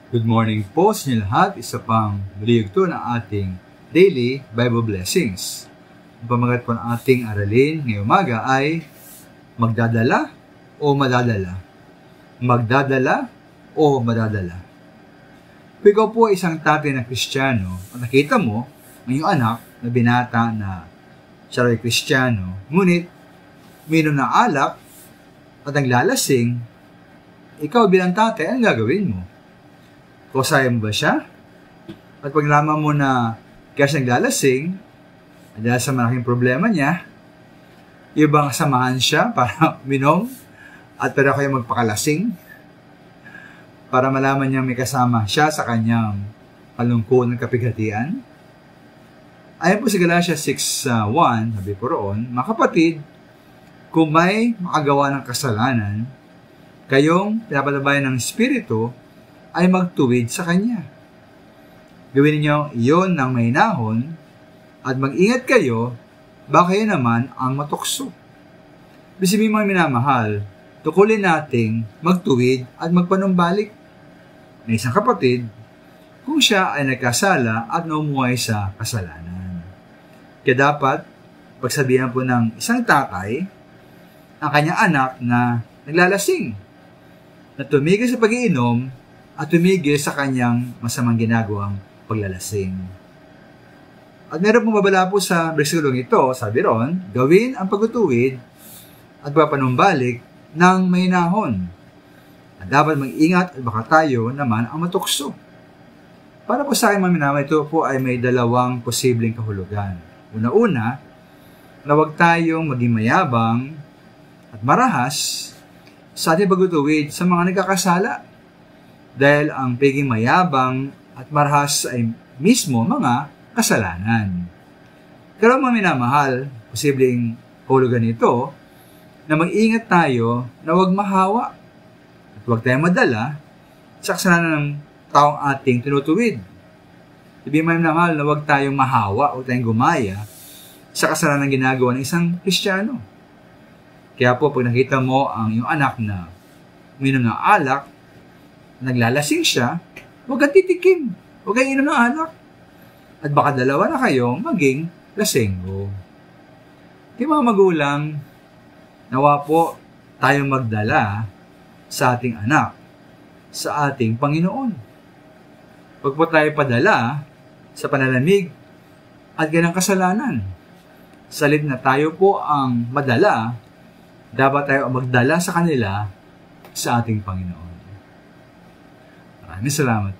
Good morning po sa inyo lahat. Isa pang buliyugto ng ating Daily Bible Blessings. Ang pamagat po ng ating aralin ngayong umaga ay magdadala o madadala? Magdadala o madadala? Kung ikaw po ay isang tatay na Kristiyano at nakita mo ang iyong anak na binata na siya ay Kristiyano, ngunit minom ng alak at naglalasing, ikaw bilang tatay, anong gagawin mo? Kusaya mo ba siya? At pag nalaman mo na kaya siya naglalasing, dahil sa malaking problema niya, yung bang samahan siya para minom at para kayo magpakalasing? Para malaman niya may kasama siya sa kanyang kalungkuhan ng kapighatian? Ayon po sa Galatia 6:1, sabi po roon, mga kapatid, kung may makagawa ng kasalanan, kayong pinapatabayan ng Espiritu, ay magtuwid sa Kanya. Gawin ninyo iyon ng mahinahon at mag-ingat kayo, baka kayo naman ang matukso. Bisibing mga minamahal, tukulin nating magtuwid at magpanumbalik na isang kapatid kung siya ay nagkasala at naumuhay sa kasalanan. Kaya dapat pagsabihan po ng isang tatay ang kanyang anak na naglalasing, na tumigil sa pag-iinom at tumigil sa kanyang masamang ginagawang paglalasing. At meron pong babala po sa bersikulong ito, sabi ron, gawin ang pagtutuwid at papanumbalik ng mahinahon. At dapat mag-ingat at baka tayo naman ang matukso. Para po sa akin maminama, ito po ay may dalawang posibleng kahulugan. Una-una, na huwag tayong maging mayabang at marahas sa ating pagtutuwid sa mga nagkakasala. Dahil ang pagiging mayabang at marahas ay mismo mga kasalanan. Pero mga minamahal, posibleng hulugan nito, na mag-ingat tayo na huwag mahawa at huwag tayong madala sa kasalanan ng taong ating tinutuwid. Sabi mga minamahal na huwag tayong mahawa, huwag tayong gumaya sa kasalanan ng ginagawa ng isang Kristiyano. Kaya po, pag nakita mo ang iyong anak na uminom ng alak, naglalasing siya, huwag kang titikim. Huwag kang inom ng alak. At baka dalawa na kayong maging lasenggo. Kaya mga magulang, nawa po tayong magdala sa ating anak, sa ating Panginoon. Huwag po tayo padala sa panalamig at ganang kasalanan. Salit na tayo po ang madala, dapat tayo ang magdala sa kanila sa ating Panginoon. Maraming salamat.